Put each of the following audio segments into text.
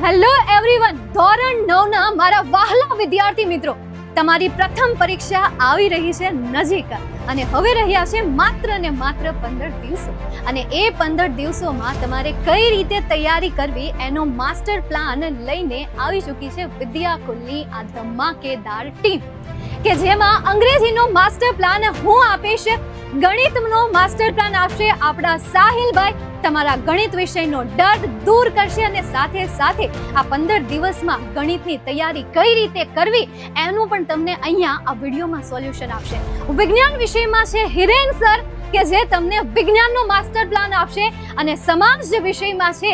Hello everyone, ધોરણ 9 ના મારા વહાલા વિદ્યાર્થી મિત્રો, તમારી પ્રથમ પરીક્ષા આવી રહી છે નજીક અને હવે રહ્યા છે માત્ર ને માત્ર 15 દિવસો. અને એ 15 દિવસોમાં તમારે કઈ રીતે તૈયારી કરવી એનો માસ્ટર પ્લાન લઈને આવી ચૂકી છે વિદ્યાકુલની આ ધમાકેદાર ટીમ, કે જેમાં અંગ્રેજીનો માસ્ટર પ્લાન હું આપીશ, ગણિતનો માસ્ટર પ્લાન આપશે આપણા સાહિલભાઈ. તમારા ગણિત વિષયનો ડર દૂર કરશે અને સાથે સાથે આ 15 દિવસમાં ગણિતની તૈયારી કઈ રીતે કરવી એનું પણ તમને અહીંયા આ વિડીયોમાં સોલ્યુશન આપશે. વિજ્ઞાન વિષયમાં છે હિરેન સર, કે જે તમને વિજ્ઞાનનો માસ્ટર પ્લાન આપશે, અને સમાજ વિષયમાં છે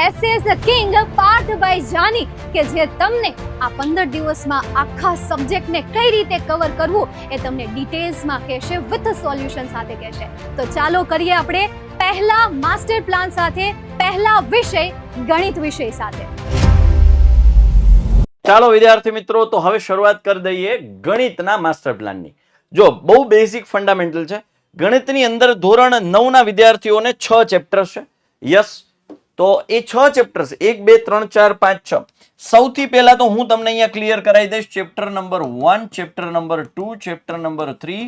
એસએસ કિંગ પાર્થભાઈ જાની, કે જે તમને આ 15 દિવસમાં આખા સબ્જેક્ટને કઈ રીતે કવર કરવું એ તમને ડિટેલ્સમાં કહેશે, વિથ સોલ્યુશન સાથે કહેશે. તો ચાલો કરીએ આપણે પહેલા માસ્ટર પ્લાન સાથે, પહેલા વિષય ગણિત વિષય સાથે. ચાલો વિદ્યાર્થી મિત્રો, તો હવે શરૂઆત કરી દઈએ ગણિતના માસ્ટર પ્લાનની. જો બહુ બેઝિક ફંડામેન્ટલ છે. ગણિતની અંદર ધોરણ 9 ના વિદ્યાર્થીઓને 6 ચેપ્ટર્સ છે. યસ, તો એ 6 ચેપ્ટર્સ 1 2 3 4 5 6. સૌથી પહેલા તો હું તમને અહીંયા ક્લિયર કરાવી દઈશ chapter number 1, chapter number 2, chapter number 3,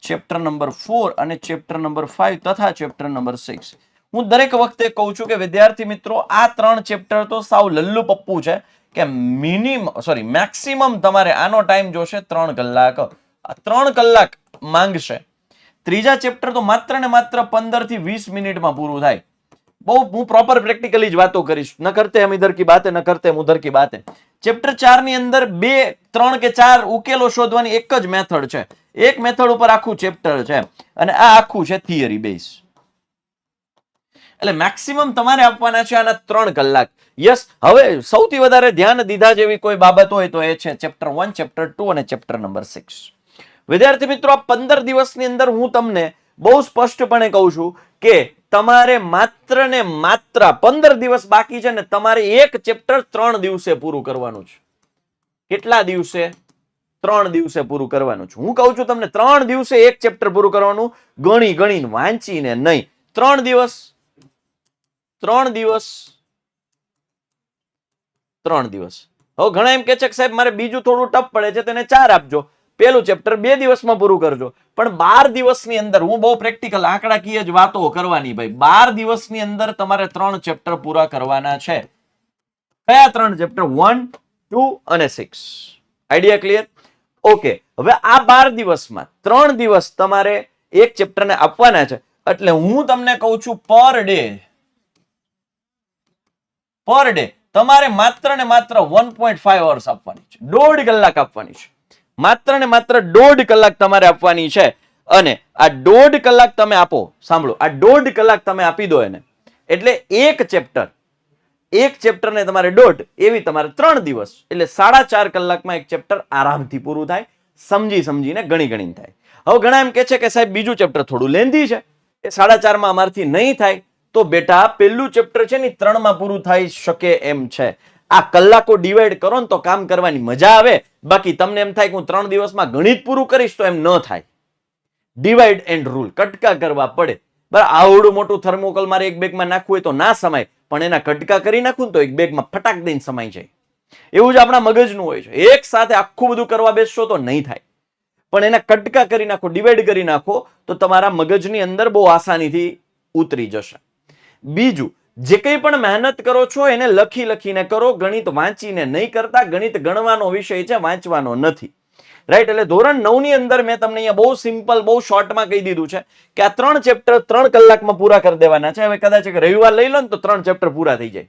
chapter number 4 અને ચેપ્ટર નંબર 5 તથા ચેપ્ટર નંબર 6. હું દરેક વખતે કહું છું કે વિદ્યાર્થી મિત્રો, આ 3 ચેપ્ટર તો સાવ લલ્લુ પપ્પુ છે, કે મેક્સિમમ તમારે આનો ટાઈમ જોશે 3 કલાક. આ 3 કલાક માંગશે. ત્રીજા ચેપ્ટર તો માત્ર ને માત્ર 15 થી 20 મિનિટમાં પૂરું થાય. બહુ હું પ્રોપર પ્રેક્ટિકલી જ વાતો કરીશ, ન કરતે હમ ઇધર કી બાતે ન કરતે હમ ઉધર કી બાતે. ચેપ્ટર 4 ની અંદર 2, 3 કે 4 ઉકેલો શોધવાની એક જ મેથડ છે. એક મેથડ ઉપર આખું ચેપ્ટર છે, અને આ આખું છે થિયરી બેઝ. એટલે મેક્સિમમ તમારે આપવાના છે આના 3 કલાક. યસ, હવે સૌથી વધારે ધ્યાન દીધા જેવી કોઈ બાબત હોય તો એ છે ચેપ્ટર 1, ચેપ્ટર 2 અને ચેપ્ટર નંબર 6. વિદ્યાર્થી મિત્રો, આ 15 દિવસની અંદર હું તમને બહુ સ્પષ્ટપણે કહું છું કે તમારે માત્ર ને માત્ર 15 દિવસ બાકી છે ને તમારે એક ચેપ્ટર 3 દિવસે પૂરું કરવાનું છે. કેટલા દિવસે? 3 દિવસે પૂરું કરવાનું છે. હું કહું છું તમને 3 દિવસે એક ચેપ્ટર પૂરું કરવાનું, ગણીને વાંચીને નહીં. 3 દિવસ. હવે ઘણા એમ કે છે કે સાહેબ મારે બીજું થોડું ટફ પડે છે, તેને 4 આપજો, પેલું ચેપ્ટર 2 દિવસમાં પૂરું કરજો. પણ 12 દિવસની અંદર, હું બહુ પ્રેક્ટિકલ આંકડાકીય જ વાતો કરવાની ભાઈ, 12 દિવસની અંદર તમારે 3 ચેપ્ટર પૂરા કરવાના છે. કયા 3 ચેપ્ટર? 1, 2 અને 6. Idea clear? ઓકે, હવે આ 12 દિવસમાં 3 દિવસ તમારે એક ચેપ્ટરને આપવાના છે. એટલે હું તમને કહું છું પર ડે તમારે માત્ર ને માત્ર 1.5 અવર્સ આપવાની છે. 1.5 કલાક આપવાની છે. માત્ર ને માત્ર 1.5 કલાક તમારે આપવાની છે. અને આ 1.5 કલાક તમે આપો, સાંભળો, આ 1.5 કલાક તમે આપી દો એને, એટલે એક ચેપ્ટરને તમારે 1.5, એવી તમારે 3 દિવસ, એટલે 4.5 કલાકમાં એક ચેપ્ટર આરામથી પૂરું થાય. સમજીને ગણીને થાય. હવે ઘણા એમ કે છે કે સાહેબ બીજું ચેપ્ટર થોડું લેન્ધી છે, એ 4.5 માં અમારથી નહીં થાય. તો બેટા પેલું ચેપ્ટર છે ને 3 માં પૂરું થઈ શકે એમ છે. આ કલાકો ડિવાઈડ કરો ને તો કામ કરવાની મજા આવે. બાકી તમને એમ થાય કે હું 3 દિવસમાં ગણિત પૂરું કરીશ, તો એમ ન થાય. ડિવાઈડ એન્ડ રૂલ, કટકા કરવા પડે. બરાબર, આવડું મોટું થર્મોકોલ મારે એક બેગમાં નાખવું હોય તો ના સમાય, પણ એના કટકા કરી નાખું તો એક બેગમાં ફટાક દઈને સમાઈ જાય. એવું જ આપણા મગજનું હોય છે. એક સાથે આખું બધું કરવા બેસશો તો નહીં થાય, પણ એના કટકા કરી નાખો, ડિવાઈડ કરી નાખો, તો તમારા મગજની અંદર બહુ આસાનીથી ઉતરી જશે. બીજું, જે કંઈ પણ મહેનત કરો છો એને લખીને કરો, ગણિત વાંચીને નહીં કરતા. ગણિત ગણવાનો વિષય છે, વાંચવાનો નથી. રાઈટ? એટલે ધોરણ 9 ની અંદર મેં તમને અહીંયા બહુ સિમ્પલ, બહુ શોર્ટમાં કહી દીધું છે કે આ 3 ચેપ્ટર 3 કલાકમાં પૂરા કરી દેવાના છે. હવે કદાચ રવિવાર લઈ લો ને તો 3 ચેપ્ટર પૂરા થઈ જાય.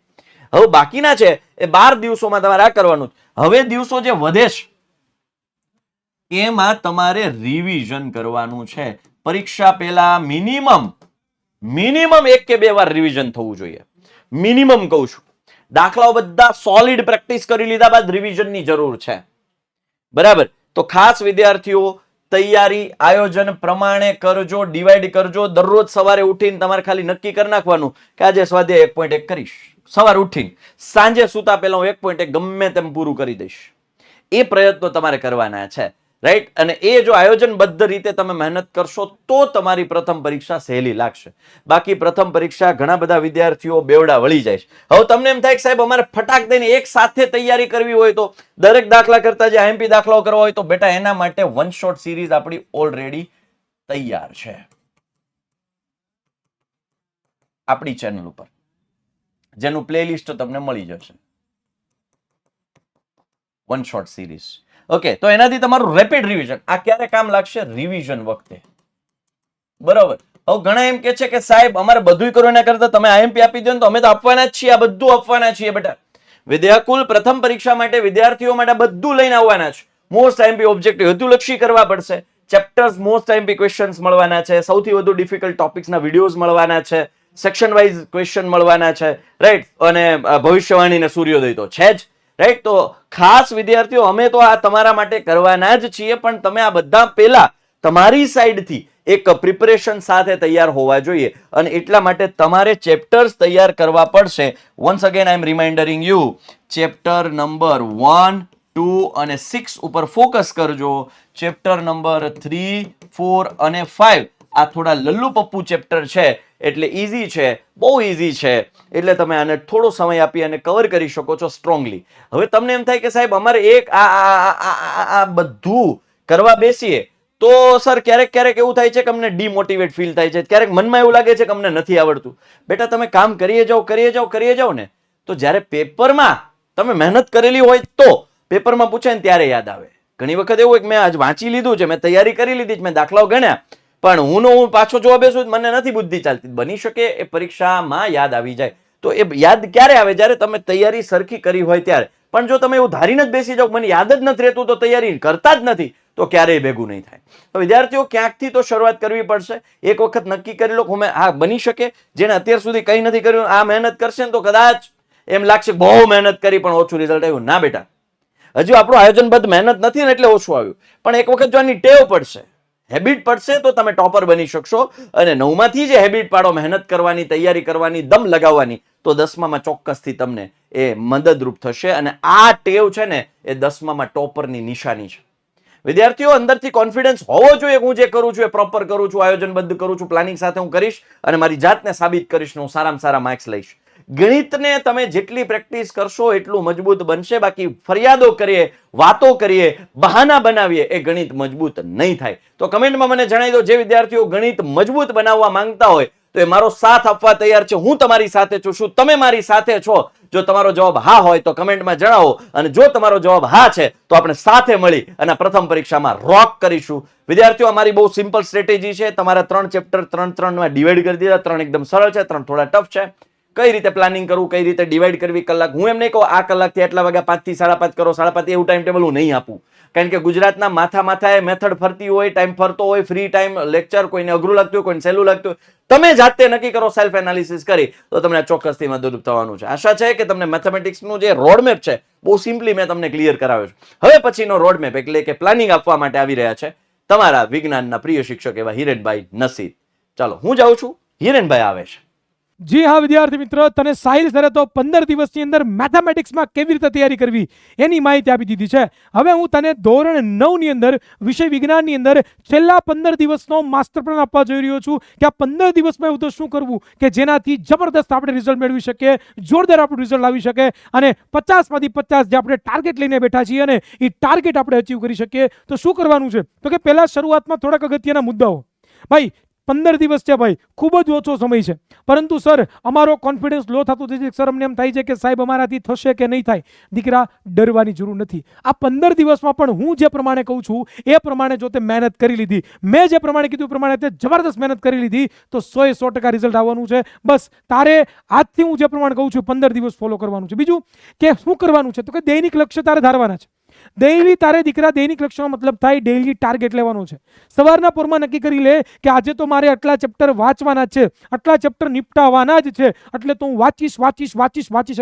હવે બાકીના છે એ 12 દિવસોમાં તમારે આ કરવાનું. હવે દિવસો જે વધે છે એમાં તમારે રિવિઝન કરવાનું છે. પરીક્ષા પહેલા મિનિમમ 1 કે 2 વાર રિવિઝન થવું જોઈએ. મિનિમમ કહું છું. દાખલાઓ બધા સોલિડ પ્રેક્ટિસ કરી લીધા બાદ રિવિઝનની જરૂર છે. બરાબર? તો ખાસ વિદ્યાર્થીઓ તૈયારી આયોજન પ્રમાણે કરજો, ડિવાઈડ કરજો. દરરોજ સવારે ઉઠીને તમારે ખાલી નક્કી કરી નાખવાનું કે આજે સ્વાધ્યાય 1.1 કરીશ. સવારે ઉઠીને સાંજે સૂતા પહેલા હું 1.1 ગમે તેમ પૂરું કરી દઈશ. એ પ્રયત્નો તમારે કરવાના છે. રાઈટ? અને એ જો આયોજનબદ્ધ રીતે તમે મહેનત કરશો તો તમારી પ્રથમ પરીક્ષા સહેલી લાગશે. બાકી પ્રથમ પરીક્ષા ઘણા બધા વિદ્યાર્થીઓ બેવડા વળી જાય છે. હવે તમને એમ થાય કે સાહેબ અમારે ફટાક દઈને એક સાથે તૈયારી કરવી હોય તો દરેક દાખલા કરતા જે આઈએમપી દાખલાઓ કરવા હોય તો બેટા એના માટે વન શોટ સિરીઝ આપણી ઓલરેડી તૈયાર છે આપણી ચેનલ ઉપર, જેનું પ્લેલિસ્ટ તમને મળી જશે. One shot series. ઓકે, તો એનાથી તમારું રેપિડ રિવિઝન આ ક્યારે કામ લાગશે? રિવિઝન વખતે. બરાબર. હવે ઘણા એમ કે છે કે સાહેબ અમારે બધું કરો એના કરતા તમે આઈએમપી આપી દો ને તો અમે તો આપવાના જ છીએ, આ બધું આપવાના છીએ. બેટા વિદ્યાકુલ પ્રથમ પરીક્ષા માટે વિદ્યાર્થીઓ માટે બધું લઈને આવવાના છે. મોસ્ટ આઈએમપી ઓબ્જેક્ટિવ હેતુલક્ષી કરવા પડશે. ચેપ્ટર્સ મોસ્ટ આઈએમપી ક્વેશ્ચન્સ મળવાના છે. સૌથી વધુ ડિફિકલ્ટ ટોપિક્સના વિડીયોઝ મળવાના છે. સેક્શન વાઇઝ ક્વેશ્ચન મળવાના છે. રાઈટ? અને ભવિષ્યવાણી ને સૂર્યોદય તો છે જ. રાઈટ? તો ખાસ વિદ્યાર્થીઓ અમે તો આ તમારા માટે કરવાના જ છીએ, પણ તમે આ બધા પહેલા તમારી સાઈડથી એક પ્રિપરેશન સાથે તૈયાર હોવા જોઈએ અને એટલા માટે તમારે ચેપ્ટર્સ તૈયાર કરવા પડશે. Once again I am remindering you, chapter number 1, 2 અને 6 ઉપર ફોકસ કરજો. ચેપ્ટર નંબર 3, 4 અને 5 આ થોડા લલ્લુ પપ્પુ ચેપ્ટર છે એટલે ઈઝી છે, બહુ ઈઝી છે, એટલે તમે આને થોડો સમય આપી અને કવર કરી શકો છો સ્ટ્રોંગલી. હવે તમને એમ થાય કે સાહેબ અમારે એક આ બધું કરવા બેસીએ તો સર ક્યારેક ક્યારેક એવું થાય છે કે અમને ડિમોટિવેટ ફીલ થાય છે, ક્યારેક મનમાં એવું લાગે છે કે અમને નથી આવડતું. બેટા તમે કામ કરીએ જાઓ ને તો જ્યારે પેપરમાં તમે મહેનત કરેલી હોય તો પેપરમાં પૂછે ને ત્યારે યાદ આવે. ઘણી વખત એવું હોય કે મેં આજ વાંચી લીધું છે, મેં તૈયારી કરી લીધી છે, મેં દાખલાઓ ગણ્યા, પણ હું પાછો જોવા બેસું મને નથી બુદ્ધિ ચાલતી. બની શકે એ પરીક્ષામાં યાદ આવી જાય. તો એ યાદ ક્યારે આવે? જ્યારે તમે તૈયારી સરખી કરી હોય ત્યારે. પણ જો તમે એવું ધારીને જ બેસી જાઓ મને યાદ જ નથી રહેતું તો તૈયારી કરતા જ નથી તો ક્યારેય ભેગું નહીં થાય. તો વિદ્યાર્થીઓ ક્યાંકથી તો શરૂઆત કરવી પડશે. એક વખત નક્કી કરી લો કે હા બની શકે જેને અત્યાર સુધી કંઈ નથી કર્યું આ મહેનત કરશે ને તો કદાચ એમ લાગશે બહુ મહેનત કરી પણ ઓછું રિઝલ્ટ આવ્યું. ના બેટા, હજુ આપણું આયોજનબદ્ધ મહેનત નથી ને એટલે ઓછું આવ્યું, પણ એક વખત જો આની ટેવ પડશે, હેબિટ પડશે તો તમે ટોપર બની શકશો. અને 9માંથી જે હેબિટ પાડો મહેનત કરવાની, તૈયારી કરવાની, દમ લગાવવાની, તો 10મામાં ચોક્કસથી તમને એ મદદરૂપ થશે. અને આ ટેવ છે ને એ 10મામાં ટોપરની નિશાની છે. વિદ્યાર્થીઓ અંદરથી કોન્ફિડન્સ હોવો જોઈએ. હું જે કરું છું એ પ્રોપર કરું છું, આયોજનબદ્ધ કરું છું, પ્લાનિંગ સાથે હું કરીશ અને મારી જાતને સાબિત કરીશ ને હું સારામાં સારા માર્ક્સ લઈશ. ગણિતને તમે જેટલી પ્રેક્ટિસ કરશો એટલું મજબૂત બનશે. બાકી ફરિયાદો કરીએ, વાતો કરીએ, બહાના બનાવીએ એ ગણિત મજબૂત નહીં થાય. તો કમેન્ટમાં મને જણાવી દો જે વિદ્યાર્થીઓ ગણિત મજબૂત બનાવવા માંગતા હોય તો એ મારો સાથ આપવા તૈયાર છે. હું તમારી સાથે છું. શું તમે મારી સાથે છો? જો તમારો જવાબ હા હોય તો કમેન્ટમાં જણાવો, અને જો તમારો જવાબ હા છે તો આપણે સાથે મળી અને પ્રથમ પરીક્ષામાં રોક કરીશું. વિદ્યાર્થીઓ અમારી બહુ સિમ્પલ સ્ટ્રેટેજી છે. તમારા 3 ચેપ્ટર 3-3માં ડિવાઈડ કરી દીધા. 3 એકદમ સરળ છે, 3 થોડા ટફ છે. કઈ રીતે પ્લાનિંગ કરવું, કઈ રીતે ડિવાઈડ કરવી કલાક. હું એમ નહીં કહું આ કલાકથી આટલા વાગ્યા 5 થી 5:30 કરો, 5:30 એવું ટાઈમ ટેબલ હું નહીં આપું. કારણ કે ગુજરાતના માથાએ મેથડ ફરતી હોય, ટાઈમ ફરતો હોય, ફ્રી ટાઈમ લેક્ચર કોઈને અઘરું લાગતું હોય, કોઈને સહેલું લાગતું હોય. તમે જાતે નક્કી કરો સેલ્ફ એનાલિસિસ કરી તો તમને ચોક્કસથી મદદરૂપ થવાનું છે. આશા છે કે તમને મેથેમેટિક્સનું જે રોડમેપ છે બહુ સિમ્પલી મેં તમને ક્લિયર કરાવ્યો છે. હવે પછીનો રોડમેપ એટલે કે પ્લાનિંગ આપવા માટે આવી રહ્યા છે તમારા વિજ્ઞાનના પ્રિય શિક્ષક એવા હિરેનભાઈ નસીર. ચાલો હું જાઉં છું, હિરેનભાઈ આવે છે. જી હા વિદ્યાર્થી મિત્રો, તને સાહિલ સરે તો 15 દિવસની અંદર મેથેમેટિક્સમાં કેવી રીતે તૈયારી કરવી એની માહિતી આપી દીધી છે. હવે હું તને ધોરણ 9 ની અંદર વિષય વિજ્ઞાનની અંદર છેલ્લા 15 દિવસનો માસ્ટર પ્લાન આપવા જઈ રહ્યો છું કે આ 15 દિવસમાં એવું તો શું કરવું કે જેનાથી જબરદસ્ત આપણે રિઝલ્ટ મેળવી શકીએ, જોરદાર આપણું રિઝલ્ટ આવી શકે અને 50માંથી 50 જે આપણે ટાર્ગેટ લઈને બેઠા છીએ અને એ ટાર્ગેટ આપણે અચીવ કરી શકીએ. તો શું કરવાનું છે? તો કે પહેલા શરૂઆતમાં થોડાક અગત્યના મુદ્દાઓ. ભાઈ 15 દિવસ છે ભાઈ, ખૂબ જ ઓછો સમય છે, પરંતુ સર અમારો કોન્ફિડન્સ લો થતો જાય છે. સર અમને એમ થાય છે કે સાહેબ અમારાથી થશે કે નહીં થાય. દીકરા ડરવાની જરૂર નથી. આ 15 દિવસમાં પણ હું જે પ્રમાણે કહું છું એ પ્રમાણે જો તે મહેનત કરી લીધી, મેં જે પ્રમાણે કીધું પ્રમાણે તે જબરદસ્ત મહેનત કરી લીધી તો 100% રિઝલ્ટ આવવાનું છે. બસ તારે આજથી હું જે પ્રમાણે કહું છું 15 દિવસ ફોલો કરવાનું છે. બીજું કે શું કરવાનું છે? તો કે દૈનિક લક્ષ્ય તારે ધારવાના છે. ડેઈલી તારે દીકરા દૈનિક લક્ષ્યનો મતલબ થાય ડેઈલી ટાર્ગેટ લેવાનો છે. સવારના પોરમાં નક્કી કરી લે કે આજે તો મારે આટલા ચેપ્ટર વાંચવાના છે, આટલા ચેપ્ટર નિપટાવવાના જ છે, એટલે તો હું વાંચીશ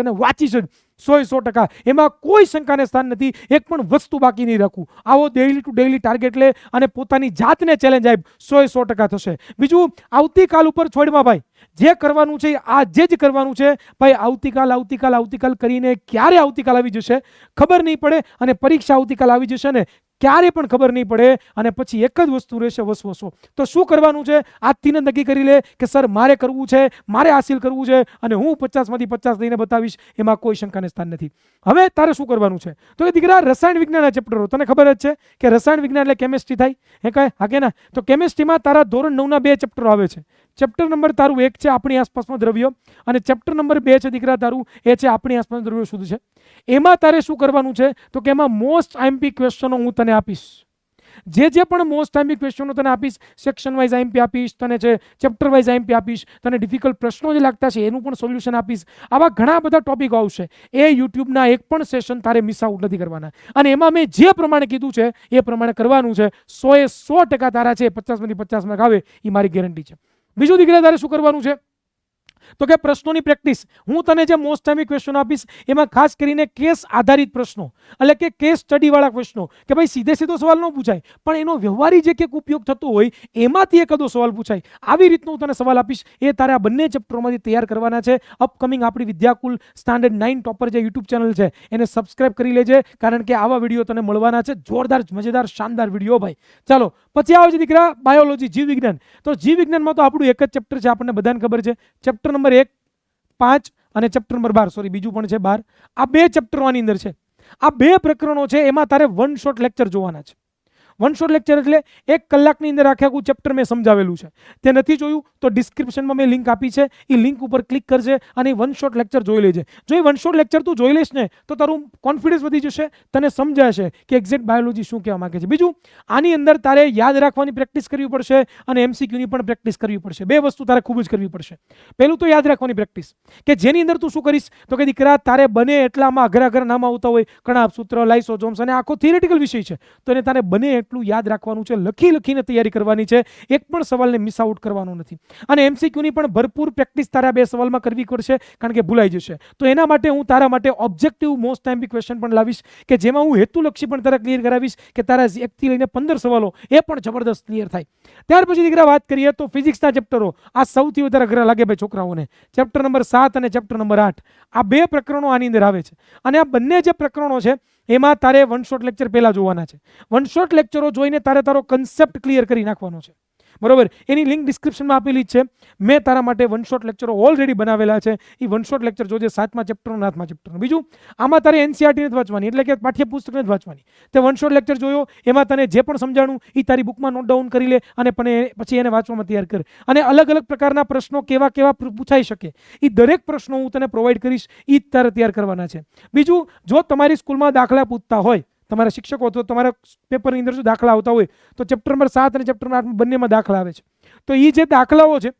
અને વાંચીશ જ 100%. એમાં કોઈ શંકાને સ્થાન નથી. એક પણ વસ્તુ બાકી નહીં રાખવું. આવો ડેઈલી ટુ ડેઈલી ટાર્ગેટ લે અને પોતાની જાતને ચેલેન્જ આપ, 100% થશે. બીજું આવતીકાલ ઉપર છોડમાં ભાઈ જે કરવાનું છે આજે જ કરવાનું છે ભાઈ. આવતીકાલ કરીને ક્યારે આવતીકાલ આવી જશે ખબર નહીં પડે અને પરીક્ષા આવતીકાલ આવી જશે ને ક્યારે પણ ખબર નહીં પડે અને પછી એક જ વસ્તુ રહેશે વસવસો. તો શું કરવાનું છે? આજથી ને નક્કી કરી લે કે સર મારે કરવું છે, મારે હાસિલ કરવું છે અને હું 50માંથી 50 લઈને બતાવીશ, એમાં કોઈ શંકાને સ્થાન નથી. હવે તારે શું કરવાનું છે? તો એ દીકરા રસાયણ વિજ્ઞાનના ચેપ્ટરો તને ખબર જ છે કે રસાયણ વિજ્ઞાન એટલે કેમિસ્ટ્રી થાય, હે કાંઈ હા કે ના? તો કેમિસ્ટ્રીમાં તારા ધોરણ 9ના 2 ચેપ્ટરો આવે છે. ચેપ્ટર નંબર તારું 1 છે આપણી આસપાસનો દ્રવ્ય અને ચેપ્ટર નંબર 2 છે દીકરા તારું એ છે આપણી આસપાસનો દ્રવ્ય શુદ્ધ છે. એમાં તારે શું કરવાનું છે? તો કે એમાં મોસ્ટ આઈએમપી ક્વેશ્ચનો હું તને આપીશ. જે પણ મોસ્ટ આઈએમપી ક્વેશ્ચનો તને આપીશ, સેક્શન વાઇઝ આઈએમપી આપીશ, તને છે ચેપ્ટર વાઇઝ આઈએમપી આપીશ, તને ડિફિકલ્ટ પ્રશ્નો જે લાગતા છે એનું પણ સોલ્યુશન આપીશ. આવા ઘણા બધા ટોપિકો આવશે. એ યુટ્યુબના એક પણ સેશન તારે મિસ આઉટ નથી કરવાના અને એમાં મેં જે પ્રમાણે કીધું છે એ પ્રમાણે કરવાનું છે. 100% તારા છે 50માંથી 50 માર્ક આવે એ મારી ગેરંટી છે. બીજું દીકરા તારે શું કરવાનું છે? તો કે પ્રશ્નોની પ્રેક્ટિસ. હું તને જે મોસ્ટ આઈએમપી ક્વેશ્ચન આપીશ એમાં ખાસ કરીને કેસ આધારિત પ્રશ્નો એટલે કે કેસ સ્ટડી વાળા પ્રશ્નો કે ભાઈ સીધો સવાલ ન પૂછાય પણ એનો વ્યવહારી જે કંઈક ઉપયોગ થતો હોય એમાંથી એકાદો સવાલ પૂછાય આવી રીતનું હું તને સવાલ આપીશ. એ તારે આ બંને ચેપ્ટરોમાંથી તૈયાર કરવાના છે. અપકમિંગ આપણી વિદ્યાકુલ સ્ટાન્ડર્ડ 9 ટોપર જે યુટ્યુબ ચેનલ છે એને સબસ્ક્રાઇબ કરી લેજે, કારણ કે આવા વિડીયો તને મળવાના છે. જોરદાર મજેદાર શાનદાર વિડીયો ભાઈ. ચાલો પછી આવે છે દીકરા બાયોલોજી, જીવ વિજ્ઞાન. તો જીવ વિજ્ઞાનમાં તો આપણું એક જ ચેપ્ટર છે, આપણને બધાને ખબર છે. ચેપ્ટર નંબર 1, 5 અને ચેપ્ટર નંબર 12, સોરી બીજું પણ છે 12. આ 2 ચેપ્ટરો આની અંદર છે. આ 2 પ્રકરણો છે એમાં તારે વન શોટ લેક્ચર જોવાના છે. વન શોટ લેક્ચર એટલે 1 કલાકની અંદર આખું ચેપ્ટર મેં સમજાવેલું છે. તે નથી જોયું તો ડિસ્ક્રિપ્શનમાં મેં લિંક આપી છે, એ લિંક ઉપર ક્લિક કરજે અને વન શોટ લેક્ચર જોઈ લેજે. જો એ વન શોટ લેક્ચર તું જોઈ લઈશ ને તો તારું કોન્ફિડન્સ વધી જશે, તને સમજાશે કે એક્ઝેક્ટ બાયોલોજી શું કહેવા માંગે છે. બીજું આની અંદર તારે યાદ રાખવાની પ્રેક્ટિસ કરવી પડશે અને એમસીક્યુની પણ પ્રેક્ટિસ કરવી પડશે. 2 વસ્તુ તારે ખૂબ જ કરવી પડશે. પહેલું તો યાદ રાખવાની પ્રેક્ટિસ કે જેની અંદર તું શું કરીશ તો કે દીકરા તારે બને એટલામાં અઘરા નામ આવતા હોય, કણાભ સૂત્ર, લાઇસોઝોમ્સ અને આખો થિયરેટિકલ વિષય છે તો એને તારે બને એટલું યાદ રાખવાનું છે, લખીને તૈયારી કરવાની છે. એક પણ સવાલને મિસ આઉટ કરવાનો નથી અને એમસીક્યુની પણ ભરપૂર પ્રેક્ટિસ તારા 2 સવાલમાં કરવી પડશે, કારણ કે ભૂલાઈ જશે. તો એના માટે હું તારા માટે ઓબ્જેક્ટિવ મોસ્ટ આઈએમપી ક્વેશ્ચન પણ લાવીશ કે જેમાં હું હેતુલક્ષી પણ તારા ક્લિયર કરાવીશ કે તારા 1 થી લઈને 15 સવાલો એ પણ જબરદસ્ત ક્લિયર થાય. ત્યાર પછી દીકરા વાત કરીએ તો ફિઝિક્સના ચેપ્ટરો આ સૌથી વધારે અઘરા લાગે ભાઈ છોકરાઓને. ચેપ્ટર નંબર 7 અને ચેપ્ટર નંબર 8 આ 2 પ્રકરણો આની અંદર આવે છે અને આ બંને જે પ્રકરણો છે એમાં તારે વન શોટ લેક્ચર પહેલા જોવાના છે. વન શોટ લેક્ચરો જોઈને તારે તારો કન્સેપ્ટ ક્લિયર કરી નાખવાનો છે, બરોબર? એની લિંક ડિસ્ક્રિપ્શનમાં આપેલી જ છે. મેં તારા માટે વન શોટ લેક્ચરો ઓલરેડી બનાવેલા છે. એ વન શોટ લેક્ચર જોજે 7મા ચેપ્ટરનો 8મા ચેપ્ટરનો. બીજું આમાં તારે એનસીઆરટી નથી વાંચવાની એટલે કે પાઠ્યપુસ્તક નથી વાંચવાની. તે વન શોટ લેક્ચર જોયો એમાં તને જે પણ સમજાણું એ તારી બુકમાં નોટ ડાઉન કરી લે અને પછી એને વાંચવામાં તૈયાર કર. અને અલગ પ્રકારના પ્રશ્નો કેવા પૂછાઈ શકે એ દરેક પ્રશ્નો હું તને પ્રોવાઈડ કરીશ, એ જ તારે તૈયાર કરવાના છે. બીજું જો તમારી સ્કૂલમાં દાખલા પૂછતા હોય, તમારા શિક્ષકો તો તમારા પેપરની અંદર શું દાખલા આવતા હોય તો ચેપ્ટર નંબર 7 અને ચેપ્ટર નંબર 8 બંનેમાં દાખલા આવે છે. તો એ જે દાખલાઓ છે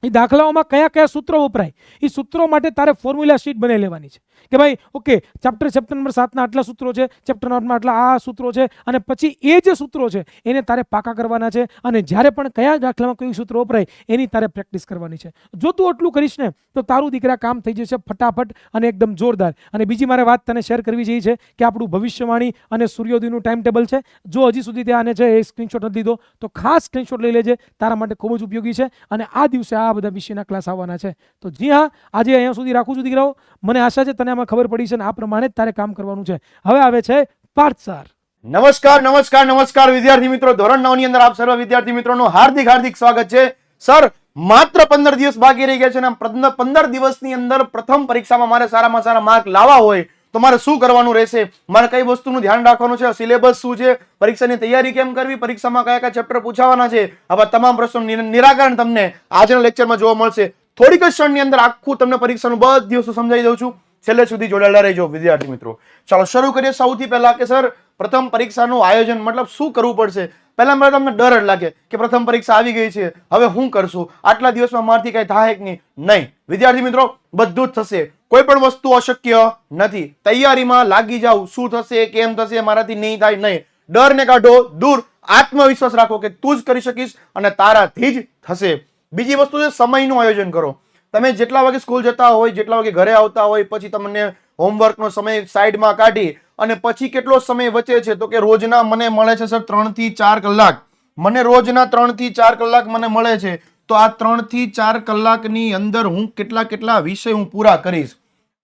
એ દાખલાઓમાં કયા સૂત્રો વપરાય એ સૂત્રો માટે તારે ફોર્મ્યુલા શીટ બનાવી લેવાની છે કે ભાઈ ઓકે ચેપ્ટર નંબર 7ના આટલા સૂત્રો છે, ચેપ્ટર 8માં આટલા આ સૂત્રો છે અને પછી એ જે સૂત્રો છે એને તારે પાકા કરવાના છે અને જ્યારે પણ કયા દાખલામાં કયું સૂત્ર વપરાય એની તારે પ્રેક્ટિસ કરવાની છે. જો તું આટલું કરીશ ને તો તારું દીકરા કામ થઈ જશે ફટાફટ અને એકદમ જોરદાર. અને બીજી મારે વાત તને શેર કરવી જેવી છે કે આપણું ભવિષ્યવાણી અને સૂર્યોદયનું ટાઈમ ટેબલ છે. જો હજી સુધી ત્યાં છે એ સ્ક્રીનશોટ નથી લીધો તો ખાસ સ્ક્રીનશોટ લઈ લેજે, તારા માટે ખૂબ જ ઉપયોગી છે. અને આ દિવસે આ બધા વિષયના ક્લાસ આવવાના છે. તો જી હા, આજે અહીંયા સુધી રાખું છું દીકરાઓ. મને આશા છે તને આમાં ખબર પડી છે અને આ પ્રમાણે જ તારે કામ કરવાનું છે. હવે આવે છે પાર્થ સર. નમસ્કાર વિદ્યાર્થી મિત્રો. ધોરણ 9 ની અંદર આપ સર્વ વિદ્યાર્થી મિત્રોનું હાર્દિક સ્વાગત છે. સર માત્ર 15 દિવસ બાકી રહી ગયા છે અને 15 દિવસની અંદર પ્રથમ પરીક્ષામાં મારે સારામાં સારા માર્ક લાવવા હોય તો મારે શું કરવાનું રહેશે, મારે કઈ વસ્તુનું ધ્યાન રાખવાનું છે, સિલેબસ શું છે, પરીક્ષાની તૈયારી કેમ કરવી, પરીક્ષામાં કયા ચેપ્ટર પૂછાવાના છે, આવા તમામ પ્રશ્નોનું નિરાકરણ તમને આજના લેક્ચરમાં જોવા મળશે. થોડીક જ ક્ષણની અંદર આખું તમને પરીક્ષાનું બધી વસ્તુ સમજાવી દઉં છું. છેલ્લે સુધી જોડાયેલા રહેજો વિદ્યાર્થી મિત્રો. ચાલો શરૂ કરીએ. સૌથી પહેલા કે સર પ્રથમ પરીક્ષાનું આયોજન મતલબ શું કરવું પડશે. પહેલા મને તમને ડર જ લાગે કે પ્રથમ પરીક્ષા આવી ગઈ છે, હવે હું કરશું, આટલા દિવસમાં મારથી કઈ થાય કે નહીં. વિદ્યાર્થી મિત્રો બધું જ થશે, કોઈ પણ વસ્તુ અશક્ય નથી. તૈયારીમાં લાગી જાવ, શું થશે, કેમ થશે, મારાથી નહીં થાય, નહીં. ડર ને કાઢો દૂર, આત્મવિશ્વાસ રાખો કે તું જ કરી શકીશ અને તારાથી જ થશે. બીજી વસ્તુ છે સમયનું આયોજન કરો. તમે જેટલા વાગે સ્કૂલ જતા હોય, જેટલા વાગે ઘરે આવતા હોય, પછી તમને હોમવર્કનો સમય સાઈડમાં કાઢી અને પછી કેટલો સમય વચ્ચે છે તો કે રોજના મને મળે છે સર 3 થી 4 કલાક. મને રોજના 3 થી 4 કલાક મને મળે છે. તો આ 3 થી 4 કલાકની અંદર હું કેટલા વિષય હું પૂરા કરીશ.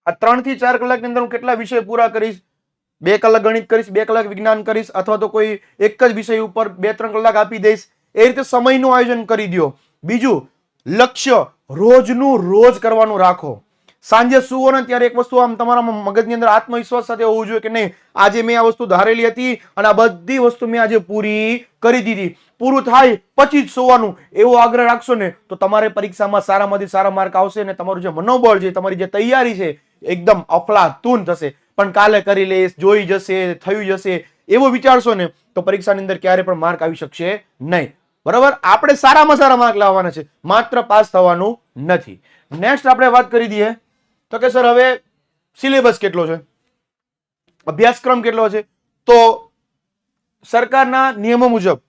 આ 3 થી 4 કલાકની અંદર હું કેટલા વિષય પૂરા કરીશ 2 કલાક ગણિત કરીશ, 2 કલાક વિજ્ઞાન કરીશ, અથવા તો કોઈ એક જ વિષય ઉપર 2-3 કલાક આપી દઈશ. એ રીતે સમયનું આયોજન કરી દો. બીજું, લક્ષ્ય રોજનું રોજ કરવાનું રાખો. સાંજે સુવો ને ત્યારે એક વસ્તુ આમ તમારા મગજની અંદર આત્મવિશ્વાસ સાથે હોવું જોઈએ કે નહીં, આજે મેં આ વસ્તુ ધારેલી હતી અને આ બધી વસ્તુ મેં આજે પૂરી કરી દીધી. પૂરું થાય પછી જ સુવાનું એવો આગ્રહ રાખશો ને તો તમારે પરીક્ષામાં સારામાંથી સારા માર્ક આવશે અને તમારું જે મનોબળ છે, તમારી જે તૈયારી છે એકદમ અફલાતૂન થશે. પણ કાલે કરી લઈશ, જોઈ જશે, થયું જશે એવું વિચારશો ને તો પરીક્ષાની અંદર ક્યારે પણ માર્ક આવી શકશે નહીં. બરાબર? આપણે સારામાં સારા માર્ક લાવવાના છે, માત્ર પાસ થવાનું નથી. નેક્સ્ટ આપણે વાત કરી દઈએ તો કે સર હવે સિલેબસ કેટલો છે, અભ્યાસક્રમ કેટલો છે? તો સરકારના નિયમો મુજબ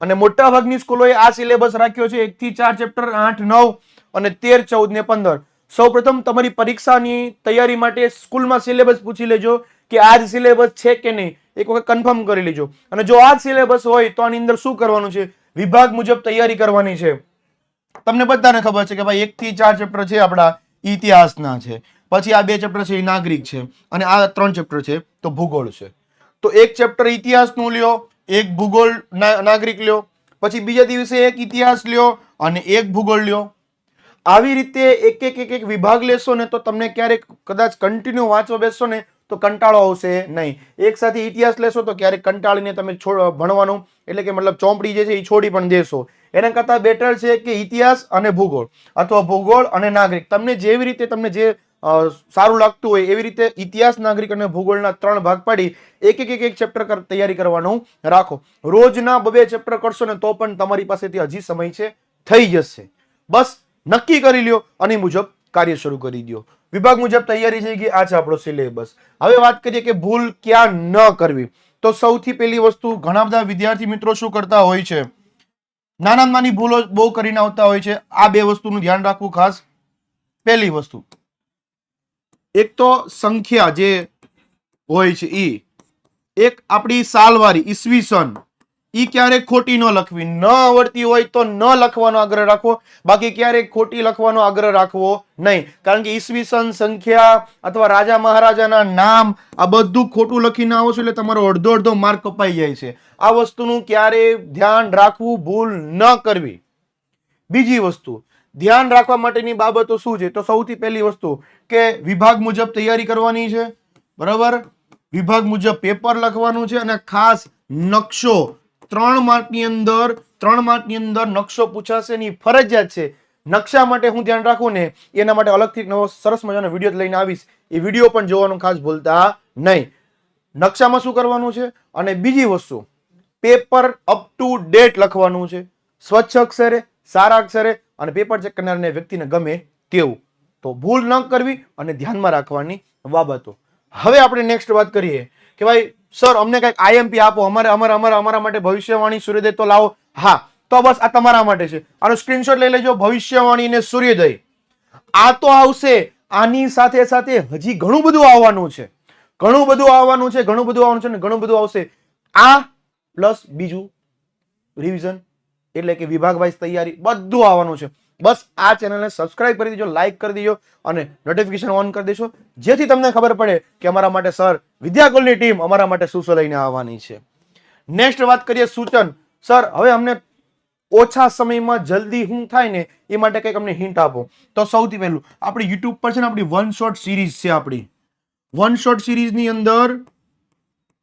અને મોટા ભાગની સ્કૂલોએ આ સિલેબસ રાખ્યો છે 1 થી 4 ચેપ્ટર, 8, 9 અને 13, 14 ને 15. સૌપ્રથમ તમારી પરીક્ષાની તૈયારી માટે સ્કૂલમાં સિલેબસ પૂછી લેજો કે આ જ સિલેબસ છે કે નહીં, એક વખત કન્ફર્મ કરી લેજો. અને જો આ જ સિલેબસ હોય તો આની અંદર શું કરવાનું છે, વિભાગ મુજબ તૈયારી કરવાની છે. તમને બધાને ખબર છે કે ભાઈ 1 થી 4 ચેપ્ટર છે આપણા ઇતિહાસના છે, પછી આ 2 ચેપ્ટર છે એ નાગરિક છે, અને આ 3 ચેપ્ટર છે તો ભૂગોળ છે. તો એક ચેપ્ટર ઇતિહાસનું લ્યો, એક ભૂગોળ નાગરિક લ્યો, પછી બીજા દિવસે એક ઇતિહાસ લ્યો અને એક ભૂગોળ લ્યો. આવી રીતે એક વિભાગ લેશો ને તો તમને ક્યારેક કદાચ કન્ટિન્યુ વાંચવા બેસશો ને તો કંટાળો આવશે નહીં. એક સાથે ઇતિહાસ લેશો તો ક્યારેક કંટાળીને તમે ભણવાનું એટલે કે મતલબ ચોપડી જે છે એ છોડી પણ દેશો. એના કરતાં બેટર છે કે ઇતિહાસ અને ભૂગોળ અથવા ભૂગોળ અને નાગરિક, તમને જેવી રીતે તમને જે સારું લાગતું હોય એવી રીતે ઇતિહાસ, નાગરિક અને ભૂગોળના 3 ભાગ પાડી એક ચેપ્ટર તૈયારી કરવાનું રાખો. રોજના 2 ચેપ્ટર કરશો ને તો પણ તમારી પાસેથી હજી સમય છે, થઈ જશે. બસ નક્કી કરી લ્યો અને મુજબ કાર્ય શરૂ કરી દો. વિભાગ મુજબ તૈયારી થઈ ગઈ. આ છે આપણો સિલેબસ. હવે વાત કરીએ કે ભૂલ ક્યાં ન કરવી. તો સૌથી પહેલી વસ્તુ, ઘણા બધા વિદ્યાર્થી મિત્રો શું કરતા હોય છે, નાની ભૂલો બહુ કરીને આવતા હોય છે. આ 2 વસ્તુનું ધ્યાન રાખવું ખાસ. પહેલી વસ્તુ, એક તો સંખ્યા જે હોય છે એક આપણી સાલવારી ઈસવીસન ઈ ક્યારેક ખોટી ન લખવી. ન આવડતી હોય તો ન લખવાનો આગ્રહ રાખવો, બાકી ક્યારેક ખોટી લખવાનો આગ્રહ રાખવો નહીં. કારણ કે ઈસવીસન, સંખ્યા અથવા રાજા મહારાજાના નામ આ બધું ખોટું લખીને આવો છો એટલે તમારો અડધો માર્ક કપાઈ જાય છે. આ વસ્તુનું ક્યારે ધ્યાન રાખવું, ભૂલ ન કરવી. બીજી વસ્તુ, ધ્યાન રાખવા માટેની બાબતો શું છે? તો સૌથી પહેલી વસ્તુ કે વિભાગ મુજબ તૈયારી કરવાની છે. બરાબર? વિભાગ મુજબ પેપર લખવાનું છે અને ખાસ નકશો 3 માર્કની અંદર નકશો પૂછાશે ની ફરજિયાત છે. નકશા માટે હું ધ્યાન રાખું ને એના માટે અલગથી નવો સરસ મજાનો વિડીયો લઈને આવીશ. એ વિડીયો પણ જોવાનું ખાસ ભૂલતા નહીં. નકશામાં શું કરવાનું છે? અને બીજી વસ્તુ, પેપર અપ ટુ ડેટ લખવાનું છે, સ્વચ્છ અક્ષરે, સારા અક્ષરે અને પેપર ચેક કરનારને વ્યક્તિને ગમે તેવું. તો ભૂલ ન કરવી અને ધ્યાનમાં રાખવાની બાબતો. હવે આપણે નેક્સ્ટ વાત કરીએ કે ભાઈ સર અમને કંઈક આઈએમપી આપો, અમારા માટે ભવિષ્યવાણી, સૂર્યોદય તો લાવો. હા, તો બસ આ તમારા માટે છે. આનો સ્ક્રીનશોટ લઈ લેજો. ભવિષ્યવાણી ને સૂર્યોદય આ તો આવશે, આની સાથે સાથે હજી ઘણું બધું આવવાનું છે ને ઘણું બધું આવશે. આ પ્લસ બીજું રિવિઝન એટલે કે વિભાગ વાઇઝ તૈયારી બધું આવવાનું છે. બસ આ ચેનલને સબસ્ક્રાઇબ કરી દેજો, લાઈક કરી દેજો અને નોટિફિકેશન ઓન કરી દેશો, જેથી તમને ખબર પડે કે અમારા માટે સર વિદ્યાકુલની ટીમ અમારા માટે શું લઈને આવવાની છે. નેક્સ્ટ વાત કરીએ સૂચન. સર હવે અમને ઓછા સમયમાં જલ્દી શું થાય ને એ માટે કંઈક અમને હિન્ટ આપો. તો સૌથી પહેલું આપણી યુટ્યુબ પર છે ને આપણી 1 શોટ સિરીઝ છે. આપણી 1 શોટ સિરીઝની અંદર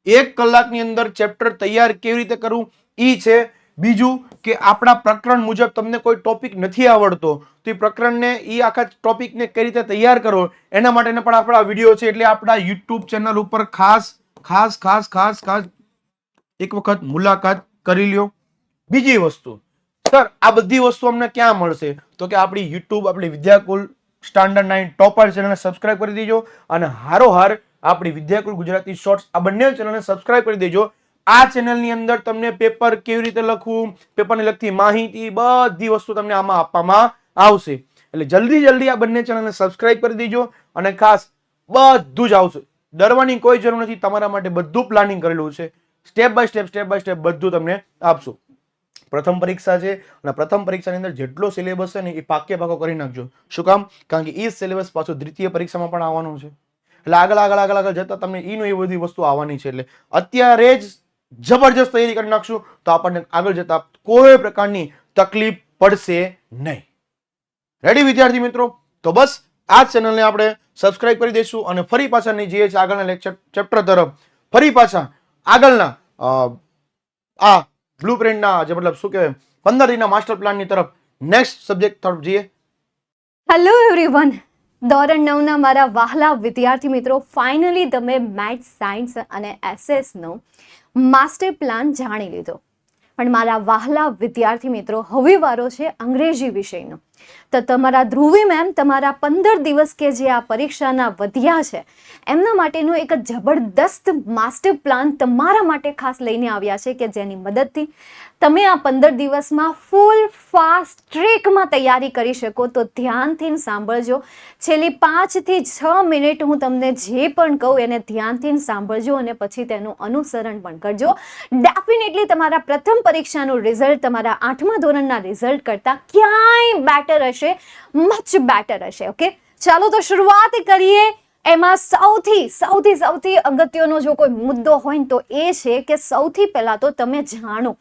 1 કલાકની અંદર ચેપ્ટર તૈયાર કેવી રીતે કરવું ઈ છે. બીજું કે આપણા પ્રકરણ મુજબ તમને કોઈ ટોપિક નથી આવડતો તો એ પ્રકરણને ઈ આખા ટોપિકને કઈ રીતે તૈયાર કરો એના માટેના પણ આપણા વિડીયો છે. એટલે આપણા યુટ્યુબ ચેનલ ઉપર ખાસ એક વખત મુલાકાત કરી લ્યો. બીજી વસ્તુ, સર આ બધી વસ્તુ અમને ક્યાં મળશે? તો કે આપણી યુટ્યુબ, આપણી વિદ્યાકુલ સ્ટાન્ડર્ડ 9 ટોપર ચેનલને સબસ્ક્રાઇબ કરી દેજો અને હારોહાર આપણી વિદ્યાકુલ ગુજરાતી શોર્ટ્સ આ બંને ચેનલને સબસ્ક્રાઇબ કરી દેજો. આ ચેનલની અંદર તમને પેપર કેવી રીતે લખવું, પેપરને લગતી માહિતી બધી વસ્તુ તમને આમાં આપવામાં આવશે. એટલે જલ્દી આ બંને ચેનલને સબસ્ક્રાઇબ કરી દેજો અને ખાસ બધું જ આવશે. ડરવાની કોઈ જરૂર નથી. તમારા માટે બધું પ્લાનિંગ કરેલું છે. સ્ટેપ બાય સ્ટેપ બધું તમને આપશું. પ્રથમ પરીક્ષા છે અને પ્રથમ પરીક્ષાની અંદર જેટલો સિલેબસ છે ને એ પાકે પાકો કરી નાખજો. શું કામ? કારણ કે એ સિલેબસ પાછો દ્વિતીય પરીક્ષામાં પણ આવવાનું છે. એટલે આગળ જતા તમને ઈનો એ બધી વસ્તુ આવવાની છે. એટલે અત્યારે જ જબરજસ્ત તૈયારી કરી નાખશું તો આપણને આગળ જતા કોઈ પ્રકારની તકલીફ પડશે નહીં. રેડી વિદ્યાર્થી મિત્રો? તો બસ આ ચેનલને આપણે સબસ્ક્રાઇબ કરી દઈશું અને ફરી પાછા જઈએ છીએ આગળના લેક્ચર ચેપ્ટર તરફ. ફરી પાછા આગળના આ બ્લુપ્રિન્ટના જે મતલબ શું કહેવાય 15 દિનના માસ્ટર પ્લાનની તરફ નેક્સ્ટ સબ્જેક્ટ તરફ જઈએ. હેલો એવરીવન, ધોરણ 9 ના મારા વહાલા વિદ્યાર્થી મિત્રો, ફાઇનલી તમે મેથ્સ, સાયન્સ અને એસએસ નો માસ્ટર પ્લાન જાણી લીધો. પણ મારા વહાલા વિદ્યાર્થી મિત્રો, હવે વારો છે અંગ્રેજી વિષયનો. તો તમારા ધ્રુવી મેમ તમારા 15 દિવસ કે જે આ પરીક્ષાના વધ્યા છે એમના માટેનો એક જબરદસ્ત માસ્ટર પ્લાન તમારા માટે ખાસ લઈને આવ્યા છે કે જેની મદદથી તમે આ 15 દિવસમાં ફૂલ ફાસ્ટ ટ્રેકમાં તૈયારી કરી શકો. તો ધ્યાનથી સાંભળજો. છેલ્લી 5 થી 6 મિનિટ હું તમને જે પણ કહું એને ધ્યાનથી સાંભળજો અને પછી તેનું અનુસરણ પણ કરજો. ડેફિનેટલી તમારા પ્રથમ પરીક્ષાનું રિઝલ્ટ તમારા 8મા ધોરણના રિઝલ્ટ કરતાં ક્યાંય બેટર હશે, મચ બેટર હશે. ઓકે, ચાલો તો શરૂઆત કરીએ. એમાં સૌથી અગત્યનો જો કોઈ મુદ્દો હોય ને તો એ છે કે સૌથી પહેલા તો તમે જાણો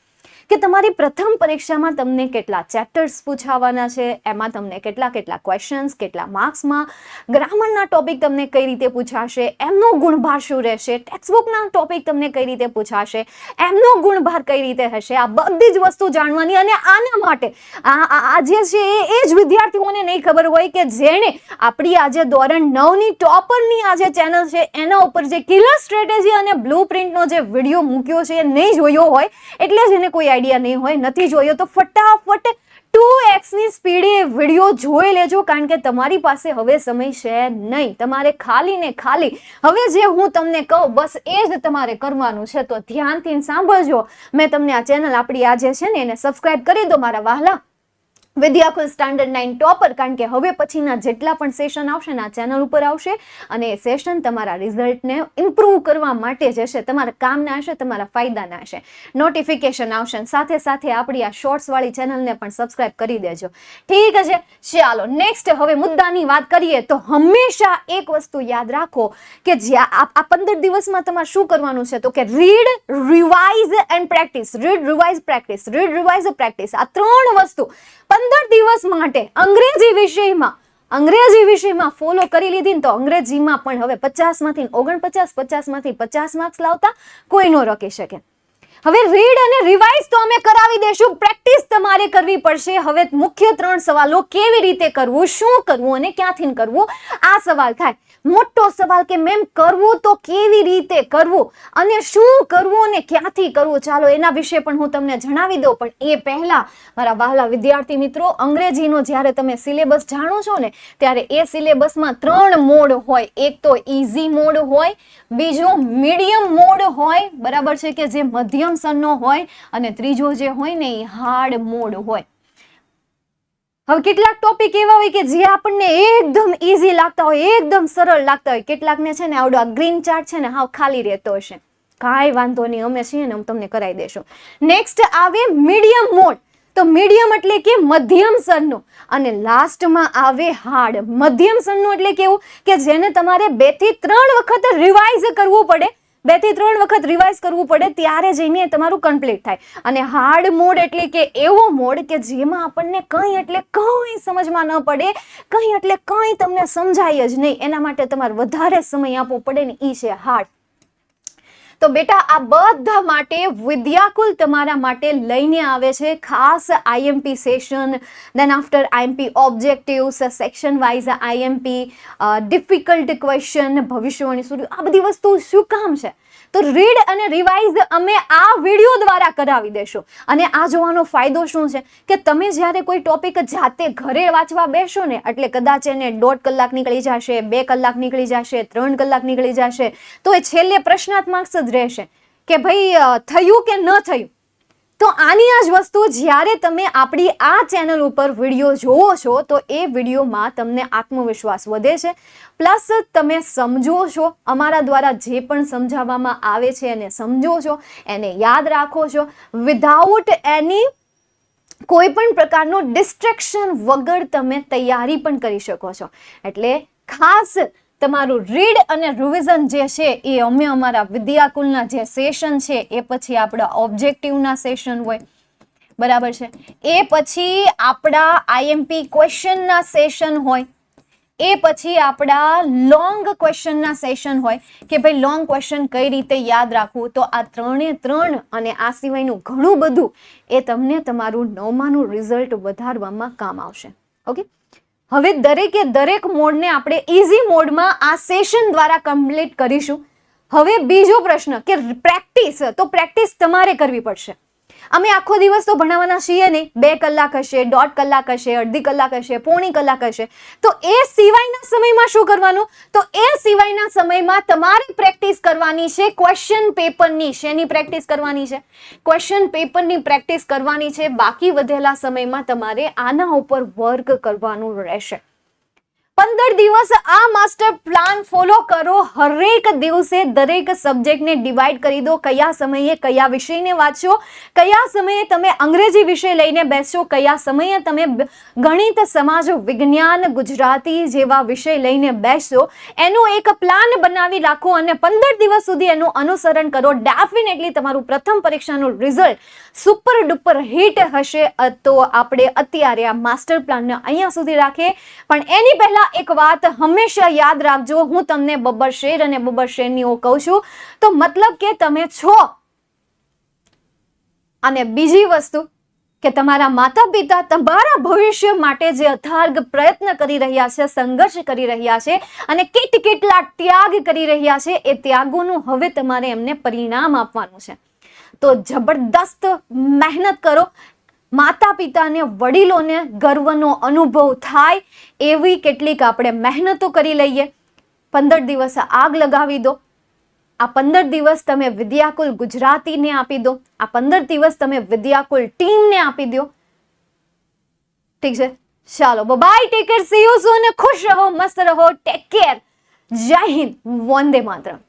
કે તમારી પ્રથમ પરીક્ષામાં તમને કેટલા ચેપ્ટર્સ પૂછાવાના છે, એમાં તમને કેટલા ક્વેશ્ચન્સ, કેટલા માર્ક્સમાં, ગ્રામરના ટોપિક તમને કઈ રીતે પૂછાશે, એમનો ગુણભાર શું રહેશે, ટેક્સ્ટબુકના ટોપિક તમને કઈ રીતે પૂછાશે, એમનો ગુણભાર કઈ રીતે હશે, આ બધી જ વસ્તુ જાણવાની. અને આના માટે આ જે છે એ જ વિદ્યાર્થીઓને નહીં ખબર હોય કે જેણે આપણી આજે ધોરણ 9ની ટોપરની આ જે ચેનલ છે એના ઉપર જે કિલર સ્ટ્રેટેજી અને બ્લુપ્રિન્ટનો જે વિડીયો મૂક્યો છે એ નહીં જોયો હોય, એટલે જ એને કોઈ આઈડિયા નહીં હોય. નથી જોયો તો ફટાફટ 2x ની સ્પીડે વિડીયો જોઈ લેજો, કારણ કે તમારી પાસે હવે સમય છે નહીં. તમારે ખાલી ને ખાલી હવે જે હું તમને કહું બસ એ જ તમારે કરવાનું છે. તો ધ્યાનથી સાંભળજો. મેં તમને આ ચેનલ આપણી આ જે છે ને એને સબસ્ક્રાઇબ કરી દો મારા વહાલા વિદ્યાકુલ સ્ટાન્ડર્ડ 9 ટોપર, કારણ કે હવે પછીના જેટલા પણ સેશન આવશે ને આ ચેનલ ઉપર આવશે અને એ સેશન તમારા રિઝલ્ટને ઇમ્પ્રૂવ કરવા માટે જ હશે, તમારા કામના હશે, તમારા ફાયદાના હશે. નોટિફિકેશન આવશે સાથે સાથે આપણી આ શોર્ટ્સ વાળી ચેનલને પણ સબસ્ક્રાઇબ કરી દેજો. ઠીક છે, ચાલો નેક્સ્ટ હવે મુદ્દાની વાત કરીએ. તો હંમેશા એક વસ્તુ યાદ રાખો કે જ્યાં આ 15 દિવસમાં તમારે શું કરવાનું છે તો કે read, revise and practice. Read, revise, practice. Read, revise, practice. આ 3 વસ્તુ 15 દિવસ માટે અંગ્રેજી વિષયમાં ફોલો કરી લીધી ને તો અંગ્રેજીમાં પણ હવે 50 માંથી 49, 50 માંથી 50 માર્ક્સ લાવતા કોઈ નો રોકી શકે. હવે રીડ અને રિવાઇઝ તો અમે કરાવી દેશું, પ્રેક્ટિસ તમારે કરવી પડશે. હવે મુખ્ય 3 સવાલો કેવી રીતે કરવું, શું કરવું અને ક્યાંથી કરવું, આ સવાલ થાય. મોટો સવાલ કે મેમ કરવું તો કેવી રીતે કરવું અને શું કરવું અને ક્યાંથી કરવું, ચાલો એના વિશે પણ હું તમને જણાવી દઉં. પણ એ પહેલા મારા વહાલા વિદ્યાર્થી મિત્રો, અંગ્રેજીનો જ્યારે તમે સિલેબસ જાણો છો ને ત્યારે એ સિલેબસમાં 3 મોડ હોય. એક તો ઈઝી મોડ હોય, બીજો મીડિયમ મોડ હોય, બરાબર છે, કે જે મધ્યમ સ્તરનો હોય, અને ત્રીજો જે હોય ને એ હાર્ડ મોડ હોય. હવે કેટલાક ટોપિક એવા હોય કે જે આપણને એકદમ ઈઝી લાગતા હોય, એકદમ સરળ લાગતા હોય. કેટલાકને છે ને આવડો આ ગ્રીન ચાર્ટ છે ને હાવ ખાલી રહેતો હશે. કાંઈ વાંધો નહીં, અમે છીએ ને હું તમને કરાવી દેશું. નેક્સ્ટ આવે મીડિયમ મોડ. તો મીડિયમ એટલે કે મધ્યમ સ્તરનું, અને લાસ્ટમાં આવે હાર્ડ. મધ્યમ સ્તરનું એટલે કેવું કે જેને તમારે 2 થી 3 વખત રિવાઇઝ કરવું પડે, 2 થી 3 વખત રિવાઇઝ કરવું પડે ત્યારે જઈને તમારું કમ્પ્લીટ થાય. અને હાર્ડ મોડ એટલે કે એવો મોડ કે જેમાં આપણને કંઈ એટલે કંઈ સમજમાં ન પડે, કંઈ એટલે કંઈ તમને સમજાય જ નહીં. એના માટે તમારે વધારે સમય આપવો પડે ને એ છે હાર્ડ. તો બેટા આ બધા માટે વિદ્યાકુલ તમારા માટે લઈને આવે છે ખાસ IMP session, then after IMP objectives, section wise IMP, difficult question, Bhavishyavani studio. આ બધી વસ્તુ શું કામ છે તો રીડ અને રિવાઇઝ અમે આ વિડીયો દ્વારા કરાવી દેશું. અને આ જોવાનો ફાયદો શું છે કે તમે જ્યારે કોઈ ટોપિક જાતે ઘરે વાંચવા બેસો ને એટલે કદાચ એને 1.5 કલાક નીકળી જશે, 2 કલાક નીકળી જશે, 3 કલાક નીકળી જશે, તો એ છેલ્લે પ્રશ્નાત્મક જ રહેશે કે ભાઈ થયું કે ન થયું. તો આની આ જ વસ્તુ જ્યારે તમે આપણી આ ચેનલ ઉપર વિડીયો જોવો છો તો એ વિડીયોમાં તમને આત્મવિશ્વાસ વધે છે, પ્લસ તમે સમજો છો, અમારા દ્વારા જે પણ સમજાવવામાં આવે છે એને સમજો છો, એને યાદ રાખો છો, વિધાઉટ એની કોઈ પણ પ્રકારનું ડિસ્ટ્રેક્શન વગર તમે તૈયારી પણ કરી શકો છો. એટલે ખાસ તમારું રીડ અને રિવિઝન જે છે એ અમે અમારા વિદ્યાકુલના જે સેશન છે એ પછી આપણા ઓબ્જેક્ટિવના સેશન હોય, બરાબર છે, એ પછી આપણા આઈએમપી ક્વેશ્ચનના સેશન હોય, એ પછી આપણા લોંગ ક્વેશ્ચનના સેશન હોય કે ભાઈ લોંગ ક્વેશ્ચન કઈ રીતે યાદ રાખવું. તો આ 3 અને આ સિવાયનું ઘણું બધું એ તમને તમારું 9માનું રિઝલ્ટ વધારવામાં કામ આવશે. ઓકે, હવે દરેક મોડને આપણે ઇઝી મોડમાં આ સેશન દ્વારા કમ્પ્લીટ કરીશું. હવે બીજો પ્રશ્ન કે પ્રેક્ટિસ, તો પ્રેક્ટિસ તમારે કરવી પડશે. અમે આખો દિવસ તો ભણાવવાના છીએ નહીં, 2 કલાક હશે, 1.5 કલાક હશે, અડધી કલાક હશે, પોણી કલાક હશે. તો એ સિવાયના સમયમાં શું કરવાનું? તો એ સિવાયના સમયમાં તમારે પ્રેક્ટિસ કરવાની છે ક્વેશ્ચન પેપરની. શેની પ્રેક્ટિસ કરવાની છે? ક્વેશ્ચન પેપરની પ્રેક્ટિસ કરવાની છે. બાકી વધેલા સમયમાં તમારે આના ઉપર વર્ક કરવાનું રહેશે. 15 દિવસ આ માસ્ટર પ્લાન ફોલો કરો. હરેક દિવસે દરેક સબ્જેક્ટને ડિવાઈડ કરી દો. કયા સમયે કયા વિષયને વાંચો, કયા સમયે તમે અંગ્રેજી વિષય લઈને બેસો, કયા સમયે તમે ગણિત, સમાજ વિજ્ઞાન, ગુજરાતી જેવા વિષય લઈને બેસો. એનો એક પ્લાન બનાવી રાખો અને 15 દિવસ સુધી એનું અનુસરણ કરો. ડેફિનેટલી તમારું પ્રથમ પરીક્ષાનું રિઝલ્ટ સુપર ડુપર હિટ હશે. તો આપણે અત્યારે આ માસ્ટર પ્લાનને અહીંયા સુધી રાખીએ, પણ એની પહેલા એક વાત હંમેશા યાદ રાખજો. હું તમને બબ્બર શેર અને બબ્બર શેરનીઓ કહું છું, તો મતલબ કે તમે છો. અને બીજી વસ્તુ કે તમારા માતા પિતા તમારા ભવિષ્ય માટે જે અથાગ પ્રયત્ન કરી રહ્યા છે, સંઘર્ષ કરી રહ્યા છે અને કેટલા ત્યાગ કરી રહ્યા છે, એ ત્યાગોનું હવે તમારે એમને પરિણામ આપવાનું છે. તો જબરદસ્ત મહેનત કરો. માતા પિતાને, વડીલોને ગર્વનો અનુભવ થાય એવી કેટલીક આપણે મહેનતો કરી લઈએ. 15 દિવસ આગ લગાવી દો. આ 15 દિવસ તમે વિદ્યાકુલ ગુજરાતીને આપી દો. આ 15 દિવસ તમે વિદ્યાકુલ ટીમને આપી દો. ઠીક છે, ચાલો bye, take care, see you soon. ખુશ રહો, મસ્ત રહો, ટેક કેર. જય હિન્દ, વંદે માતરમ.